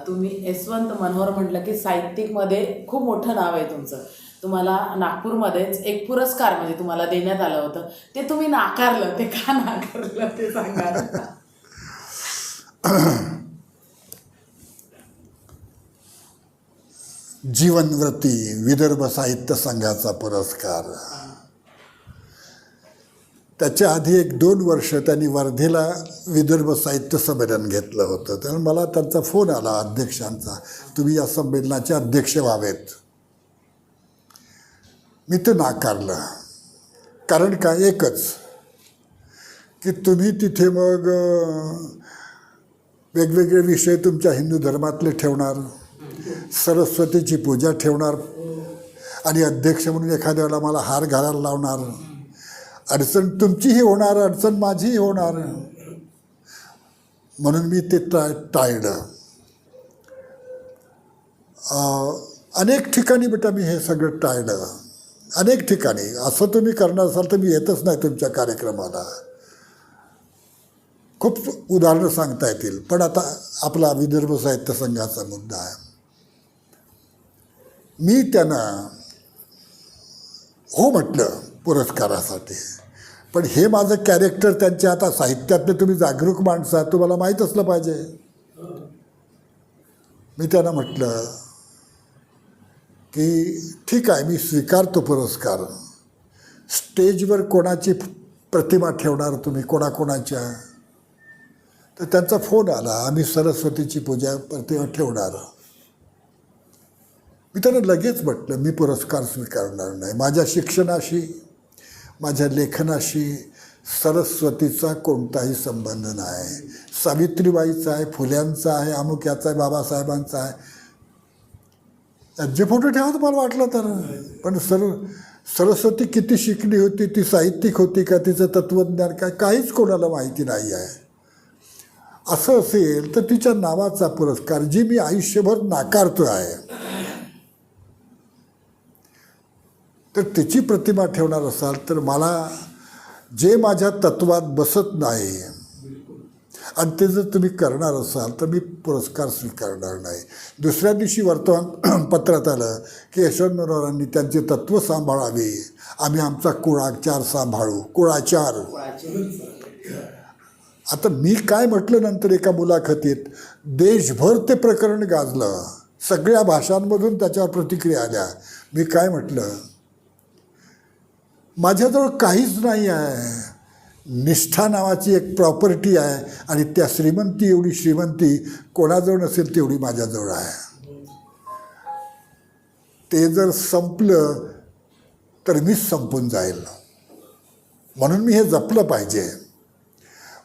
तुम्ही यशवंत मनोहर म्हटलं की साहित्यिकमध्ये खूप मोठं नाव आहे तुमचं. तुम्हाला नागपूरमध्येच एक पुरस्कार म्हणजे तुम्हाला देण्यात आलं होतं, ते तुम्ही नाकारलं. ते का नाकारलं ते सांगा ना. जीवनव्रती विदर्भ साहित्य संघाचा पुरस्कार. त्याच्या आधी 1-2 वर्ष त्यांनी वर्धेला विदर्भ साहित्य संमेलन घेतलं होतं. त्यामुळे मला त्यांचा फोन आला अध्यक्षांचा, तुम्ही या संमेलनाचे अध्यक्ष व्हावेत. मी ते नाकारलं. कारण काय, एकच की तुम्ही तिथे मग वेगवेगळे विषय तुमच्या हिंदू धर्मातले ठेवणार, सरस्वतीची पूजा ठेवणार आणि अध्यक्ष म्हणून एखाद्या वेळेला मला हार घालायला लावणार. अडचण तुमचीही होणार, अडचण माझीही होणार. म्हणून मी ते टाळलं. अनेक ठिकाणी बेटा मी हे सगळं टाळलं. अनेक ठिकाणी असं तुम्ही करणार असाल तर मी येतच नाही तुमच्या कार्यक्रमाला. खूप उदाहरणं सांगता येतील, पण आता आपला विदर्भ साहित्य संघाचा मुद्दा आहे. मी त्यांना हो म्हटलं पुरस्कारासाठी, पण हे माझं कॅरेक्टर त्यांच्या आता साहित्यातले तुम्ही जागरूक माणसं आहात, तुम्हाला माहीत असलं पाहिजे. मी त्यांना म्हटलं की ठीक आहे, मी स्वीकारतो पुरस्कार. स्टेजवर कोणाची प्रतिमा ठेवणार तुम्ही, कोणाकोणाच्या? तर त्यांचा फोन आला, आम्ही सरस्वतीची पूजा प्रतिमा ठेवणार. मी त्यांना लगेच म्हटलं मी पुरस्कार स्वीकारणार नाही. माझ्या शिक्षणाशी, माझ्या लेखनाशी सरस्वतीचा कोणताही संबंध नाही. सावित्रीबाईचा आहे, फुल्यांचा आहे, अमुक्याचा आहे, बाबासाहेबांचा आहे. जे फोटो ठेवा तुम्हाला वाटलं तर. पण सरस्वती किती शिकली होती, ती साहित्यिक होती का, तिचं तत्त्वज्ञान काय, काहीच कोणाला माहिती नाही आहे. असं असेल तर तिच्या नावाचा पुरस्कार जी मी आयुष्यभर नाकारतो आहे, तर तिची प्रतिमा ठेवणार असाल तर मला जे माझ्या तत्वात बसत नाही आणि ते जर तुम्ही करणार असाल तर मी पुरस्कार स्वीकारणार नाही. दुसऱ्या दिवशी वर्तमानपत्रात आलं की यशवंत मनोहरांनी त्यांचे तत्त्व सांभाळावे, आम्ही आमचा कुळाचार सांभाळू. कुळाचार. आता मी काय म्हटलं नंतर एका मुलाखतीत, देशभर ते प्रकरण गाजलं, सगळ्या भाषांमधून त्याच्यावर प्रतिक्रिया आल्या. मी काय म्हटलं, माझ्याजवळ काहीच नाही आहे. निष्ठा नावाची एक प्रॉपर्टी आहे आणि त्या श्रीमंती, एवढी श्रीमंती कोणाजवळ नसेल तेवढी माझ्याजवळ आहे. ते जर संपलं तर मीच संपून जाईल. म्हणून मी हे जपलं पाहिजे.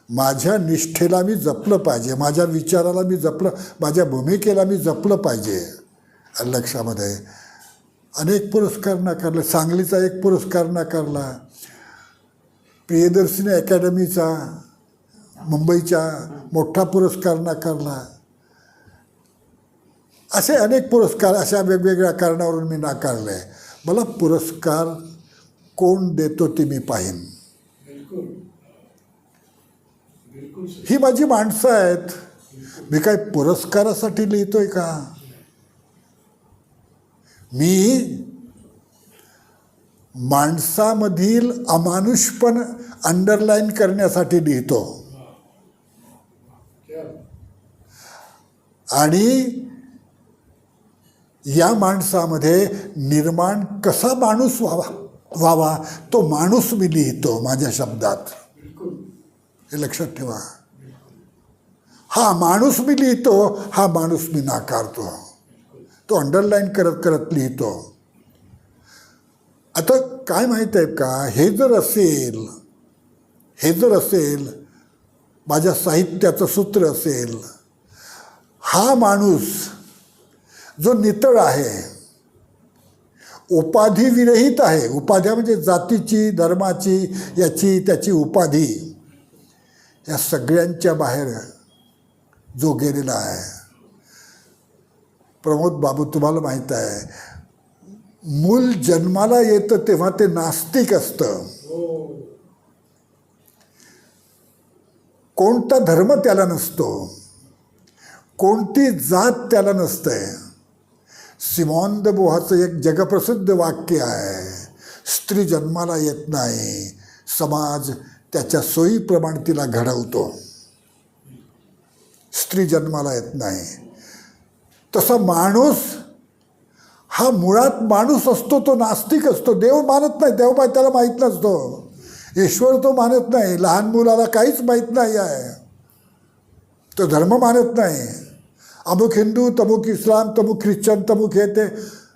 माझ्या निष्ठेला मी जपलं पाहिजे, माझ्या विचाराला मी जपलं, माझ्या भूमिकेला मी जपलं पाहिजे. लक्षामध्ये अनेक पुरस्कार नाकारले. सांगलीचा एक पुरस्कार नाकारला, प्रियदर्शिनी अकॅडमीचा मुंबईचा मोठा पुरस्कार नाकारला. असे अनेक पुरस्कार अशा वेगवेगळ्या कारणावरून मी नाकारले. मला पुरस्कार कोण देतो ते मी पाहीन. ही माझी माणसं आहेत. मी काय पुरस्कारासाठी लिहितोय का? मी माणसामधील अमानुषपण अंडरलाईन करण्यासाठी लिहितो. आणि या माणसामध्ये निर्माण कसा माणूस व्हावा तो माणूस मी लिहितो माझ्या शब्दात. हे लक्षात ठेवा. हा माणूस मी लिहितो, हा माणूस मी नाकारतो. तो अंडरलाईन करत करत लिहितो. आता काय माहीत आहे का, हे जर असेल माझ्या साहित्याचं सूत्र असेल, हा माणूस जो नितळ आहे, उपाधी विरहित आहे. उपाध्या म्हणजे जातीची, धर्माची, याची त्याची उपाधी, या सगळ्यांच्या बाहेर जो गेलेला आहे. प्रमोद बाबू, तुम्हाला माहीत आहे, मूल जन्माला येतं तेव्हा ते नास्तिक असतं. कोणता धर्म त्याला नसतो, कोणती जात त्याला नसते. सिमॉन द बोहाचं एक जगप्रसिद्ध वाक्य आहे, स्त्री जन्माला येत नाही, समाज त्याच्या सोयीप्रमाणे तिला घडवतो. स्त्री जन्माला येत नाही. तसा माणूस हा मुळात माणूस असतो, तो नास्तिक असतो, देव मानत नाही, देव त्याला माहीत नसतो, ईश्वर तो मानत नाही, लहान मुलाला काहीच माहीत नाही आहे, तो धर्म मानत नाही. अमुक हिंदू, तमुक इस्लाम, तमुक ख्रिश्चन, तमुक हे ते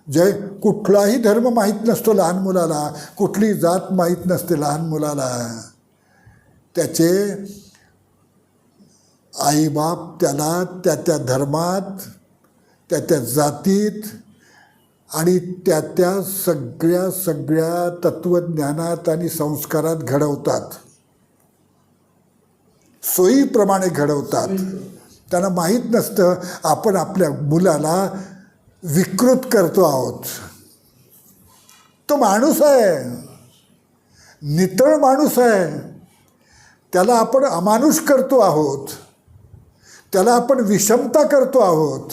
जय कुठलाही धर्म माहीत नसतो लहान मुलाला, कुठली जात माहीत नसते लहान मुलाला. त्याचे आईबाप त्याला त्या त्या धर्मात, त्या त्या जातीत आणि त्या त्या सगळ्या तत्त्वज्ञानात आणि संस्कारात घडवतात, सोयीप्रमाणे घडवतात. त्यांना माहीत नसतं आपण आपल्या मुलाला विकृत करतो आहोत. तो माणूस आहे, नितळ माणूस आहे, त्याला आपण अमानुष करतो आहोत, त्याला आपण विषमता करतो आहोत,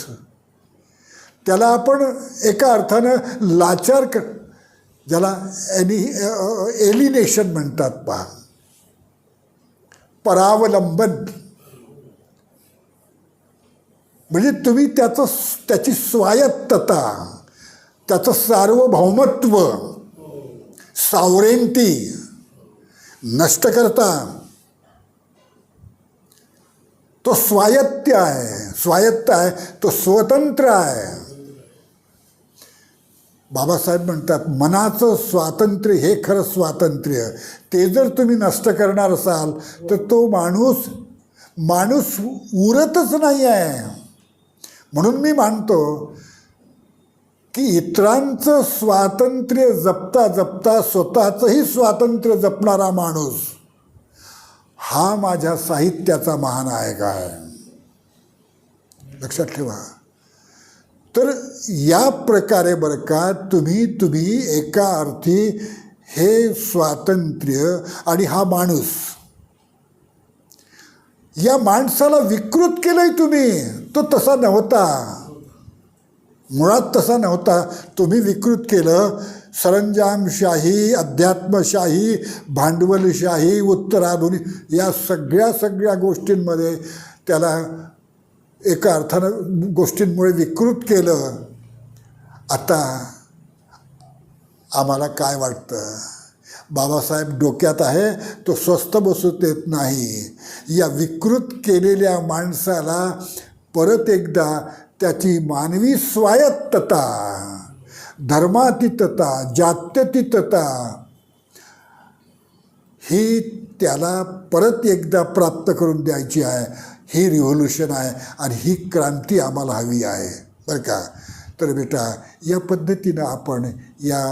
त्याला आपण एका अर्थानं लाचार ज्याला एलिनेशन म्हणतात पहा, परावलंबन. म्हणजे तुम्ही त्याची स्वायत्तता, त्याचं सार्वभौमत्व, सॉव्हरेंटी नष्ट करता. तो स्वायत्त आहे, तो स्वतंत्र आहे. बाबासाहेब म्हणतात मनाचं स्वातंत्र्य हे खरं स्वातंत्र्य. ते जर तुम्ही नष्ट करणार असाल तर तो माणूस उरतच नाही आहे. म्हणून मी मानतो की इतरांचं स्वातंत्र्य जपता जपता स्वतःचंही स्वातंत्र्य जपणारा माणूस हा माझ्या साहित्याचा महानायक आहे. लक्षात ठेवा. तर या प्रकारे बरं का तुम्ही एका अर्थी हे स्वातंत्र्य आणि हा माणूस, या माणसाला विकृत केलंय तुम्ही. तो तसा नव्हता, मुळात तसा नव्हता, तुम्ही विकृत केलं. सरंजामशाही, अध्यात्मशाही, भांडवलशाही, उत्तराधुनिक या सगळ्या गोष्टींमध्ये त्याला एका अर्थानं गोष्टींमुळे विकृत केलं. आता आम्हाला काय वाटतं, बाबासाहेब डोक्यात आहे, तो स्वस्थ बसू देत नाही. या विकृत केलेल्या माणसाला परत एकदा त्याची मानवी स्वायत्तता, धर्मातीतता, जात्यतीतता ही त्याला परत एकदा प्राप्त करून द्यायची आहे. ही रिव्होल्युशन आहे आणि ही क्रांती आम्हाला हवी आहे बरं का. तर बेटा या पद्धतीनं आपण या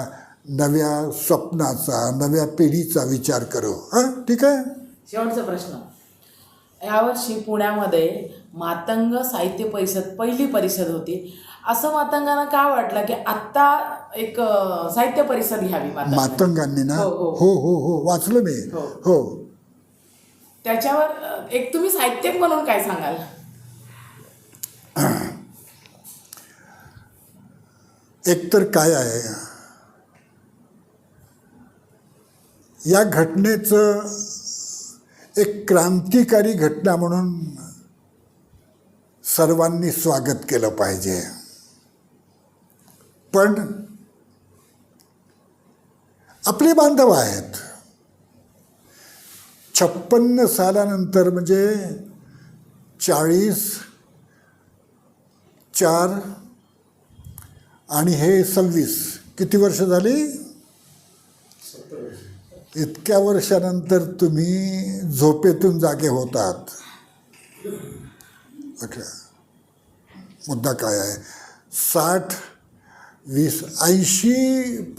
नव्या स्वप्नाचा, नव्या पिढीचा विचार करू. हां ठीक आहे. शेवटचा प्रश्न, यावर्षी पुण्यामध्ये मातंग साहित्य परिषद पहिली परिषद होती. असं मातंगांना का वाटलं की आत्ता एक साहित्य परिषद घ्यावी मातंगांनी ना? हो हो वाचलं मी. हो त्याच्यावर एक तुम्ही साहित्यिक म्हणून काय सांगाल? एकतर काय आहे, या घटनेचं एक क्रांतिकारी घटना म्हणून सर्वांनी स्वागत केलं पाहिजे. पण आपले बांधव आहेत. 56 सालानंतर म्हणजे 40, 4 आणि हे 26 किती वर्ष झाली? इतक्या वर्षानंतर तुम्ही झोपेतून जागे होतात. मुद्दा काय आहे, 60, 20, 80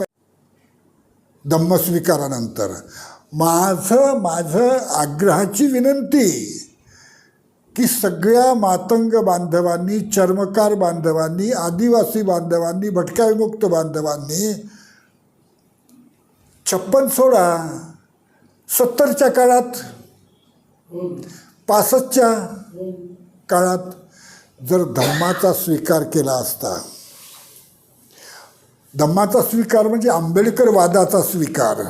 धम्मस्वीकारानंतर माझं आग्रहाची विनंती की सगळ्या मातंग बांधवांनी, चर्मकार बांधवांनी, आदिवासी बांधवांनी, भटक्या विमुक्त बांधवांनी 56 सोडा, 70च्या काळात, 65च्या काळात जर धम्माचा स्वीकार केला असता, धम्माचा स्वीकार म्हणजे आंबेडकरवादाचा स्वीकार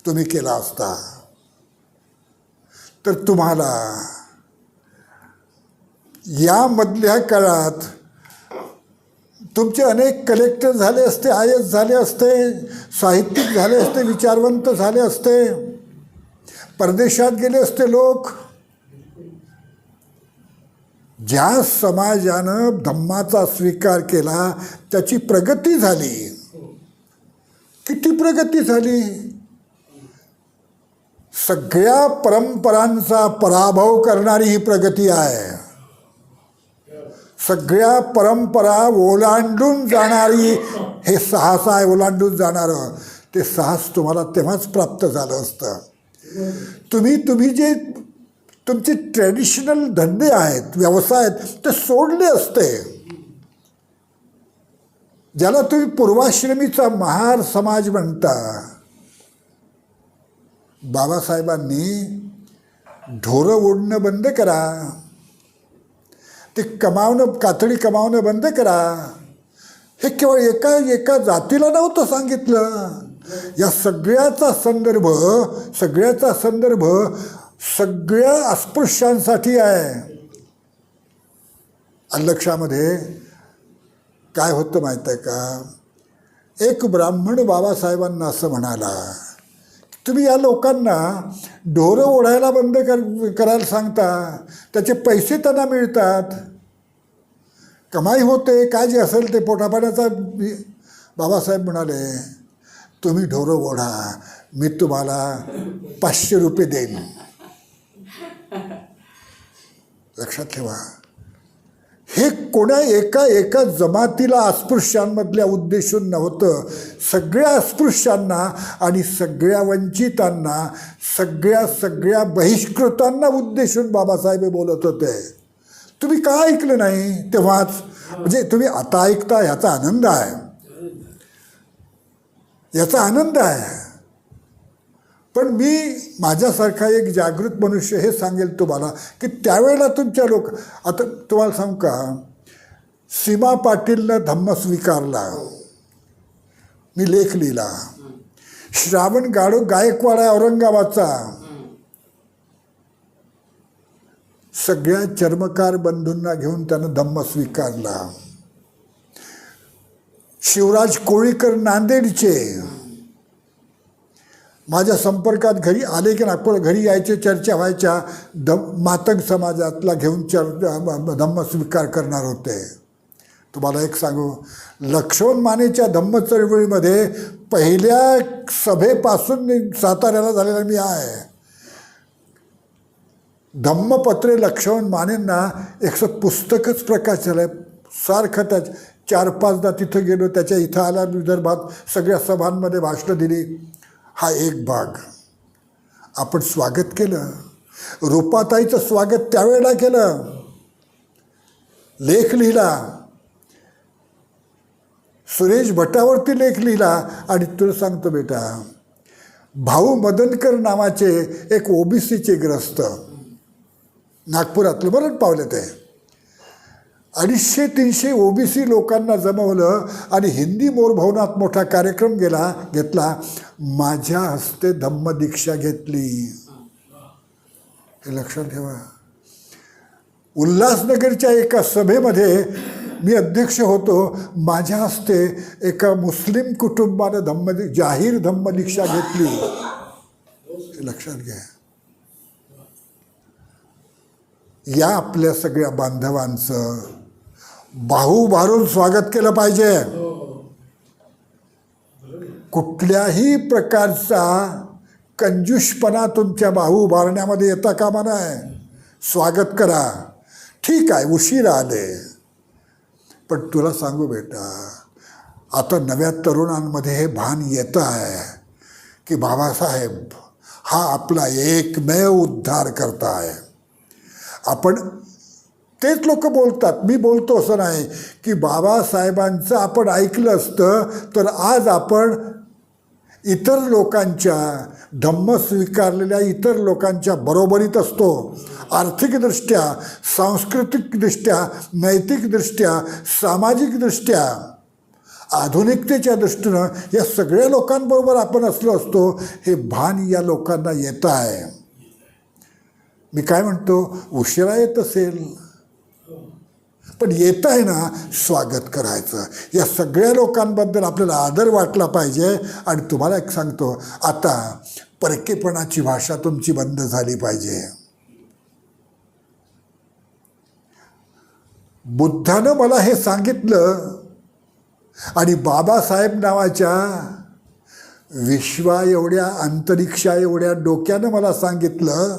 तुम्ही केला असता, तर तुम्हाला यामधल्या काळात तुमचे अनेक कलेक्टर झाले असते, आय एस झाले असते, साहित्यिक झाले असते, विचारवंत झाले असते, परदेशात गेले असते लोक. ज्या समाजानं धम्माचा स्वीकार केला त्याची प्रगती झाली. किती प्रगती झाली. सगळ्या परंपरांचा पराभव करणारी ही प्रगती आहे. सगळ्या परंपरा ओलांडून जाणारी हे साहस आहे. ओलांडून जाणारं ते साहस तुम्हाला तेव्हाच प्राप्त झालं असतं. तुम्ही जे तुमचे ट्रॅडिशनल धंदे आहेत, व्यवसाय आहेत, ते सोडले असते. ज्याला तुम्ही पूर्वाश्रमीचा महार समाज म्हणता, बाबासाहेबांनी ढोरं ओढणं बंद करा, ते कातडी कमावणं बंद करा. हे केवळ एका जातीला नव्हतं सांगितलं. या सगळ्याचा संदर्भ सगळ्या अस्पृश्यांसाठी आहे. लक्षामध्ये काय होतं माहीत आहे का, एक ब्राह्मण बाबासाहेबांना असं म्हणाला, तुम्ही या लोकांना ढोरं ओढायला बंद करायला सांगता, त्याचे पैसे त्यांना मिळतात, कमाई होते, काय जे असेल ते पोटापाण्याचा. बाबासाहेब म्हणाले, तुम्ही ढोरं ओढा, मी तुम्हाला 500 रुपये देईन. लक्षात ठेवा, हे कोणा एका जमातीला अस्पृश्यांमधल्या उद्देशून नव्हतं. सगळ्या अस्पृश्यांना आणि सगळ्या वंचितांना, सगळ्या बहिष्कृतांना उद्देशून बाबासाहेब बोलत होते. तुम्ही का ऐकलं नाही तेव्हाच? म्हणजे तुम्ही आता ऐकता, ह्याचा आनंद आहे, याचा आनंद आहे. पण मी माझ्यासारखा एक जागृत मनुष्य हे सांगेल तुम्हाला की त्यावेळेला तुमच्या लोक, आता तुम्हाला सांगू का, सीमा पाटीलनं धम्म स्वीकारला, मी लेख लिहिला. श्रावण गायकवाड आहे औरंगाबादचा, सगळ्या चर्मकार बंधूंना घेऊन त्यानं धम्म स्वीकारला. शिवराज कोळीकर नांदेडचे माझ्या संपर्कात घरी आले की नागपूर घरी यायचे, चर्चा व्हायच्या. मातंग समाजातला घेऊन धम्म स्वीकार करणार होते. तुम्हाला एक सांगू, लक्ष्मण मानेच्या धम्म चळवळीमध्ये पहिल्या सभेपासून साताऱ्याला झालेला मी आहे. धम्मपत्रे लक्ष्मण मानेंना एक पुस्तकच प्रकाश झालं आहे. सारखं त्या 4-5दा तिथं गेलो, त्याच्या इथं आला विदर्भात, सगळ्या सभांमध्ये भाषणं दिली. हा एक भाग. आपण स्वागत केलं, रूपाताईचं स्वागत त्यावेळेला केलं, लेख लिहिला, सुरेश भटावरती लेख लिहिला. आणि तुला सांगतो बेटा, भाऊ मदनकर नावाचे एक ओबीसीचे ग्रस्त नागपुरातलं मरण पावले, ते 250-300 ओबीसी लोकांना जमवलं आणि हिंदी मोरभवनात मोठा कार्यक्रम घेतला. माझ्या हस्ते धम्मदीक्षा घेतली. हे लक्षात ठेवा. उल्हासनगरच्या एका सभेमध्ये मी अध्यक्ष होतो. माझ्या हस्ते एका मुस्लिम कुटुंबानं जाहीर धम्मदीक्षा घेतली. हे लक्षात घ्या. या आपल्या सगळ्या बांधवांचं बाहू स्वागत केलं पाहिजे. कुठल्याही प्रकारचा कंजूषपणा तुमच्या बाहू उभारण्यामध्ये येता कामा नये. स्वागत करा. ठीक आहे, उशीर आले, पण तुला सांगू बेटा, आता नव्या तरुणांमध्ये हे भान येतं आहे की बाबासाहेब हा आपला एकमेव उद्धार करता आहे. आपण तेच लोक बोलतात, मी बोलतो असं नाही, की बाबासाहेबांचं आपण ऐकलं असतं तर आज आपण इतर लोकांच्या धम्म स्वीकारलेल्या इतर लोकांच्या बरोबरीत असतो. आर्थिकदृष्ट्या, सांस्कृतिकदृष्ट्या, नैतिकदृष्ट्या, सामाजिकदृष्ट्या, आधुनिकतेच्या दृष्टीनं या सगळ्या लोकांबरोबर आपण असलो असतो, हे भान या लोकांना येतं आहे. मी काय म्हणतो, उशिरा येत असेल पण येत आहे ना, स्वागत करायचं. या सगळ्या लोकांबद्दल आपल्याला आदर वाटला पाहिजे. आणि तुम्हाला एक सांगतो, आता परकेपणाची भाषा तुमची बंद झाली पाहिजे. बुद्धानं मला हे सांगितलं आणि बाबासाहेब नावाच्या विश्वा एवढ्या, अंतरिक्षा एवढ्या डोक्यानं मला सांगितलं,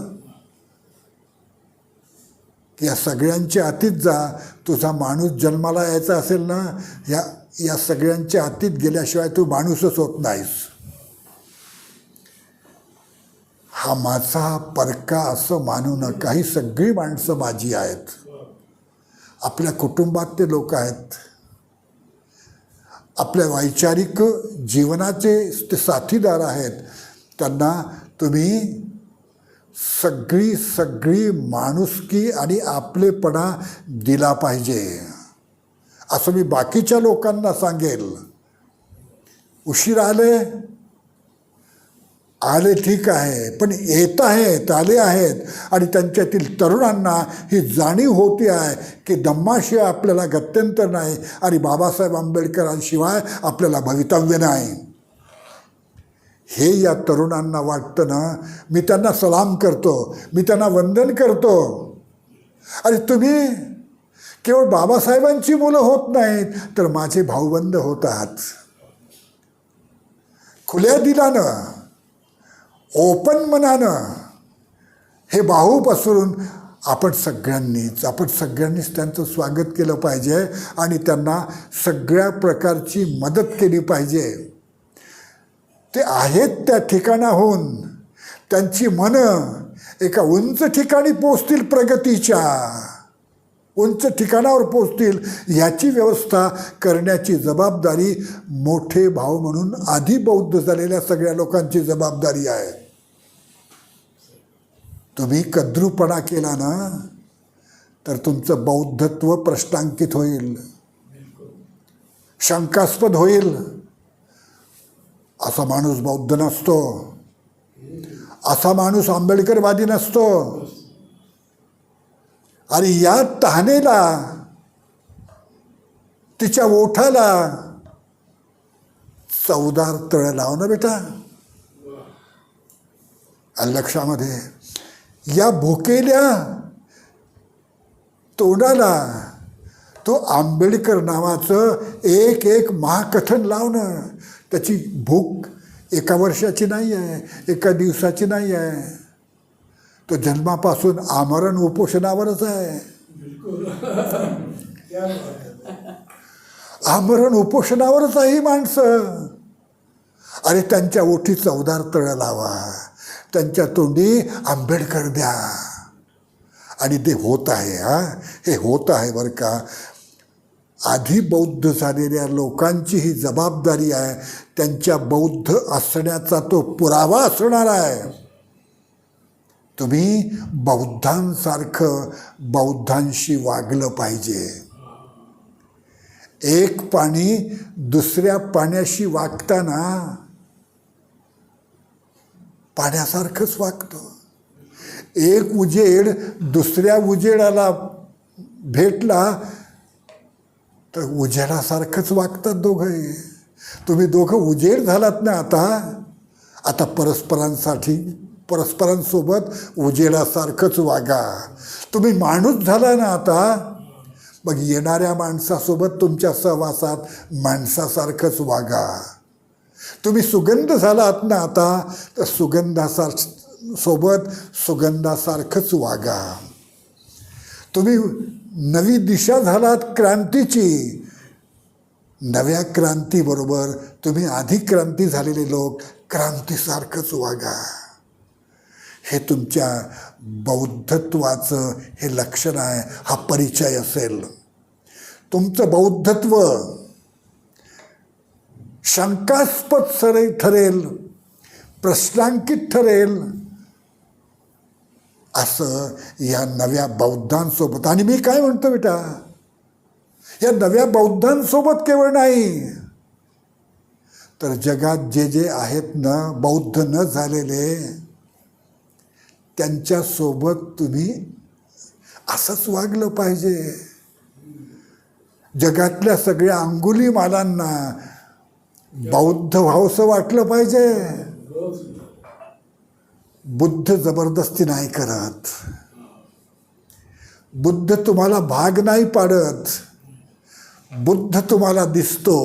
या सगळ्यांच्या अतीत जा. तुझा माणूस जन्माला यायचा असेल ना, या सगळ्यांच्या अतीत गेल्याशिवाय तू माणूसच होत नाहीस. हा माझा परका असं मानू नका. ही सगळी माणसं माझी आहेत. आपल्या कुटुंबात ते लोक आहेत. आपल्या वैचारिक जीवनाचे ते साथीदार आहेत. त्यांना तुम्ही सगळी माणुसकी आणि आपलेपणा दिला पाहिजे, असं मी बाकीच्या लोकांना सांगेल. उशीर आले ठीक आहे, पण येत आहेत, आले आहेत. आणि त्यांच्यातील तरुणांना ही जाणीव होती आहे की धम्माशिवाय आपल्याला गत्यंतर नाही आणि बाबासाहेब आंबेडकरांशिवाय आपल्याला भवितव्य नाही. हे या तरुणांना वाटतं ना. मी त्यांना सलाम करतो, मी त्यांना वंदन करतो. आणि तुम्ही केवळ बाबासाहेबांची मुलं होत नाहीत, तर माझे भाऊबंद होत आहात. खुल्या दिलानं, ओपन मनानं हे बाहू पसरून आपण सगळ्यांनीच त्यांचं स्वागत केलं पाहिजे आणि त्यांना सगळ्या प्रकारची मदत केली पाहिजे. ते आहेत त्या ठिकाणाहून त्यांची मनं एका उंच ठिकाणी पोचतील, प्रगतीच्या उंच ठिकाणावर पोचतील. ह्याची व्यवस्था करण्याची जबाबदारी मोठे भाऊ म्हणून आधी बौद्ध झालेल्या सगळ्या लोकांची जबाबदारी आहे. तुम्ही कद्रूपणा केला ना, तर तुमचं बौद्धत्व प्रश्नांकित होईल, शंकास्पद होईल. असा माणूस बौद्ध नसतो, असा माणूस आंबेडकरवादी नसतो. आणि या तहानेला, तिच्या ओठाला चवदार तळ लाव ना बेटा. लक्षामध्ये या भुकेल्या तोंडाला तो आंबेडकर नावाचं एक महाकथन लावणं. त्याची भूक एका वर्षाची नाही आहे, एका दिवसाची नाही आहे. तो जन्मापासून आमरण उपोषणावरच आहे. आमरण उपोषणावरच आहे ही माणसं. अरे त्यांच्या ओठी चवदार तळ लावा, त्यांच्या तोंडी आंबेडकर द्या. आणि ते होत आहे. हे होत आहे बरं का. आधी बौद्ध झालेल्या लोकांची ही जबाबदारी आहे. त्यांच्या बौद्ध असण्याचा तो पुरावा असणार आहे. तुम्ही बौद्धांसारखं बौद्धांशी वागलं पाहिजे. एक पाणी दुसऱ्या पाण्याशी वागताना पाण्यासारखंच वागतो. एक उजेड दुसऱ्या उजेडाला भेटला तर उजेडासारखंच वागतात दोघंही. तुम्ही दोघं उजेड झालात ना आता परस्परांसोबत उजेडासारखंच वागा. तुम्ही माणूस झाला ना मग येणाऱ्या माणसासोबत तुमच्या सहवासात माणसासारखंच वागा. तुम्ही सुगंध झालात ना तर सोबत सुगंधासारखंच वागा. तुम्ही नवी दिशा झालात क्रांतीची, नव्या क्रांतीबरोबर तुम्ही आधी क्रांती झालेले लोक क्रांतीसारखंच वागा. हे तुमच्या बौद्धत्वाचं हे लक्षण आहे. हा परिचय असेल. तुमचं बौद्धत्व शंकास्पद ठरेल प्रश्नांकित ठरेल असं या नव्या बौद्धांसोबत. आणि मी काय म्हणतो बेटा, या नव्या बौद्धांसोबत केवळ नाही तर जगात जे जे आहेत ना बौद्ध न झालेले, त्यांच्यासोबत तुम्ही असंच वागलं पाहिजे. जगातल्या सगळ्या अंगुलीमालांना बौद्ध व्हावंसं वाटलं पाहिजे. बुद्ध जबरदस्ती नाही करत, बुद्ध तुम्हाला भाग नाही पाडत. बुद्ध तुम्हाला दिसतो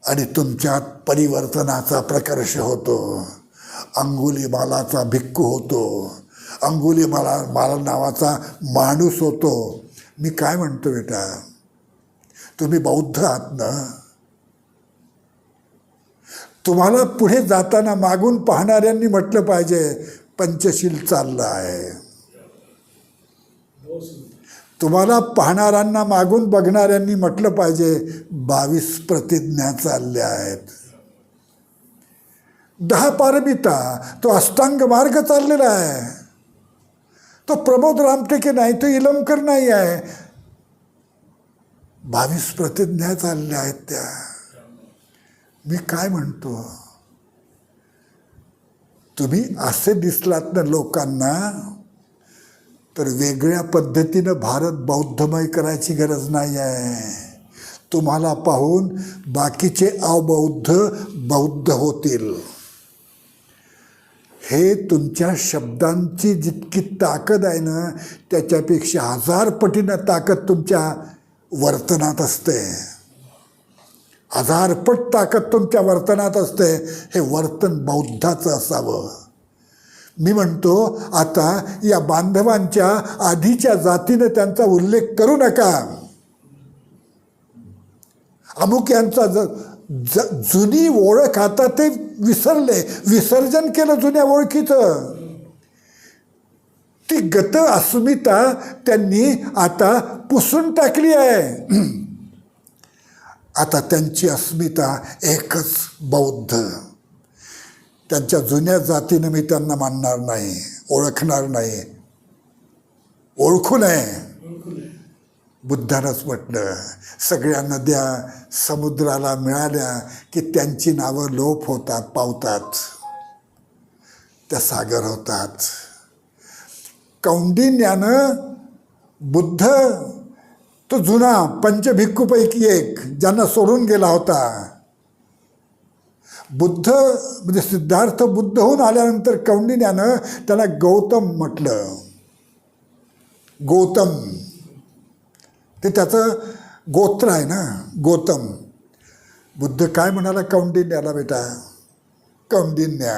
आणि तुमच्यात परिवर्तनाचा प्रकर्ष होतो. अंगुलीमालाचा भिक्खू होतो, अंगुलीमाला नावाचा माणूस होतो. मी काय म्हणतो बेटा, तुम्ही बौद्ध आहात ना, तुम्हाला पुढे जाताना मागून पाहणाऱ्यांनी म्हटलं पाहिजे पंचशील चाललं आहे. तुम्हाला पाहणाऱ्यांना मागून बघणाऱ्यांनी म्हटलं पाहिजे 22 प्रतिज्ञा चालल्या आहेत. 10 पारमिता, तो अष्टांग मार्ग चाललेला आहे. तो प्रमोद रामटेके नाही, तो इलमकर नाही आहे. 22 प्रतिज्ञा चालल्या आहेत त्या. मी काय म्हणतो, तुम्ही असे दिसलात ना लोकांना तर वेगळ्या पद्धतीनं भारत बौद्धमय करायची गरज नाही आहे. तुम्हाला पाहून बाकीचे अबौद्ध बौद्ध होतील. हे तुमच्या शब्दांची जितकी ताकद आहे ना त्याच्यापेक्षा 1000 पटीनं ताकद तुमच्या वर्तनात असते. 1000 पट ताकद तुमच्या वर्तनात असते. हे वर्तन बौद्धाचं असावं. मी म्हणतो आता या बांधवांच्या आधीच्या जातीनं त्यांचा उल्लेख करू नका. अमुक यांचा जुनी ओळख आता ते विसरले, विसर्जन केलं जुन्या ओळखीचं. ती गत अस्मिता त्यांनी आता पुसून टाकली आहे. आता त्यांची अस्मिता एकच बौद्ध. त्यांच्या जुन्या जातीनं मी त्यांना मानणार नाही, ओळखणार नाही, ओळखू नये. बुद्धानंच म्हटलं सगळ्या नद्या समुद्राला मिळाल्या की त्यांची नावं लोप होतात, पावतात, त्या सागर होतात. कौंडिन्यानं बुद्ध तो जुना पंचभिक्खूपैकी एक ज्यांना सोडून गेला होता. बुद्ध म्हणजे सिद्धार्थ बुद्ध होऊन आल्यानंतर कौंडिन्यानं त्याला गौतम म्हटलं. गौतम ते त्याचं गोत्र आहे ना, गौतम. बुद्ध काय म्हणाला कौंडिन्याला, बेटा कौंडिन्या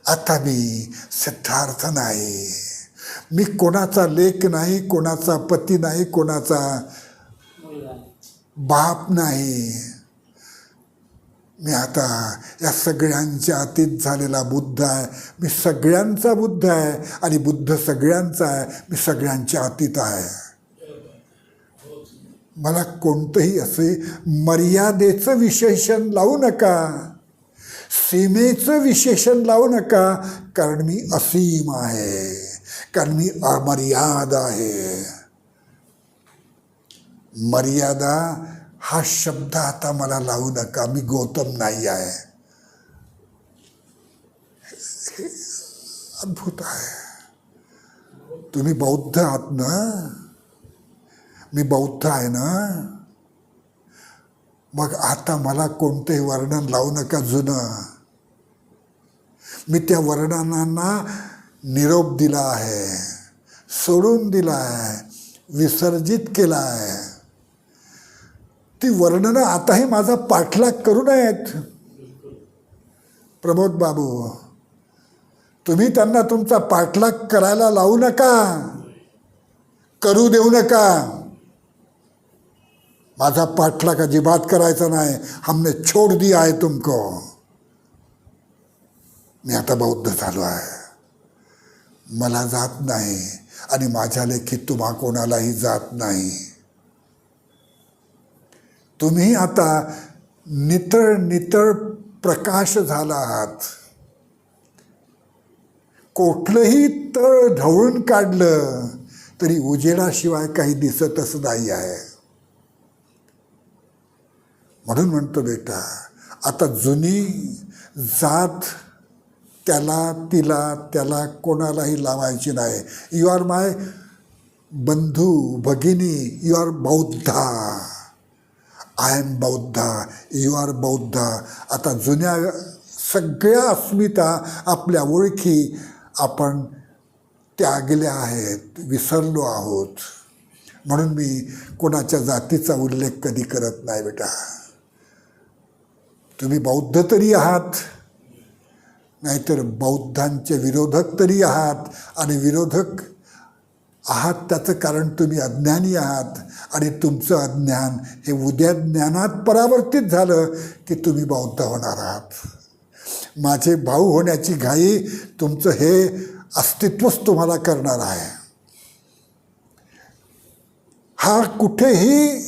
आता मी सिद्धार्थ नाही, मी कोणाचा लेक नाही, कोणाचा पती नाही, कोणाचा बाप नाही. मी आता या सगळ्यांच्या अतीत झालेला बुद्ध आहे. मी सगळ्यांचा बुद्ध आहे आणि बुद्ध सगळ्यांचा आहे. मी सगळ्यांच्या अतीत आहे. मला कोणतंही असे मर्यादेचं विशेषण लावू नका, सीमेचं विशेषण लावू नका, कारण मी असीम आहे, कारण मी अमर्याद आहे. मर्यादा हा शब्द आता मला लावू नका. मी गौतम नाही आहे. हे अद्भुत आहे. तुम्ही बौद्ध आहात ना, मी बौद्ध आहे ना, मग आता मला कोणतेही वर्णन लावू नका जुनं. मी त्या वर्णनांना निरोप दिला आहे, सोडून दिला आहे, विसर्जित केला आहे. ती वर्णनं आताही माझा पाठलाग करू नयेत. प्रमोद बाबू, तुम्ही त्यांना तुमचा पाठलाग करायला लावू नका, करू देऊ नका. माझा पाठलाग अजिबात करायचा नाही. हमने छोड़ दिया है तुमको. मी आता बौद्ध झालो आहे. मला जात नाही आणि माझ्या लेखी तुम्हा कोणालाही जात नाही. तुम्ही आता नितळ नितळ प्रकाश झाला आहात. कुठलंही तळ ढवळून काढलं तरी उजेडाशिवाय काही दिसतच नाही आहे. म्हणून म्हणतो बेटा, आता जुनी जात त्याला तिला त्याला कोणालाही लावायची नाही. यू आर माय बंधू भगिनी, you are Bauddha, I am Bauddha, you are Bauddha. आता जुन्या सगळ्या अस्मिता, आपल्या ओळखी आपण त्यागल्या आहेत, विसरलो आहोत. म्हणून मी कोणाच्या जातीचा उल्लेख कधी करत नाही बेटा. तुम्ही बौद्ध तरी आहात, नाहीतर बौद्धांचे विरोधक तरी आहात. आणि विरोधक आहात त्याचं कारण तुम्ही अज्ञानी आहात. आणि तुमचं अज्ञान हे उद्या ज्ञानात परावर्तित झालं की तुम्ही बौद्ध होणार आहात. माझे भाऊ होण्याची घाई तुमचं हे अस्तित्वच तुम्हाला करणार आहे. हा कुठेही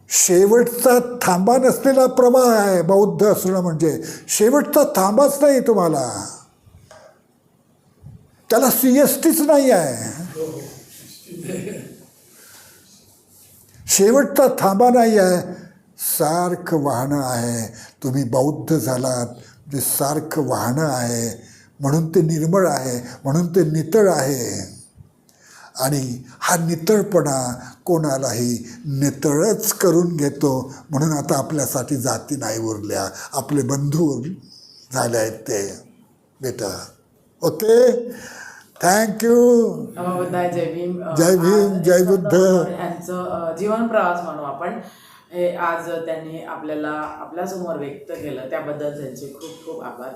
शेवटचा थांबा नसलेला प्रवाह आहे. बौद्ध असणं म्हणजे शेवटचा थांबाच नाही तुम्हाला. त्याला CSTच नाही आहे. शेवटचा थांबा नाही आहे, सारखं वाहनं आहे. तुम्ही बौद्ध झालात म्हणजे सारखं वाहनं आहे. म्हणून ते निर्मळ आहे, म्हणून ते नितळ आहे. आणि हा नितळपणा कोणालाही नितळच करून घेतो. म्हणून आता आपल्यासाठी जाती नाही उरल्या, आपले बंधू झाले आहेत ते बेटा. Okay, thank you. जय भीम. जय भीम, जय बुद्ध. यांचं जीवन प्रवास म्हणू आपण, हे आज त्यांनी आपल्याला आपल्यासमोर व्यक्त केलं, त्याबद्दल त्यांचे खूप खूप आभार.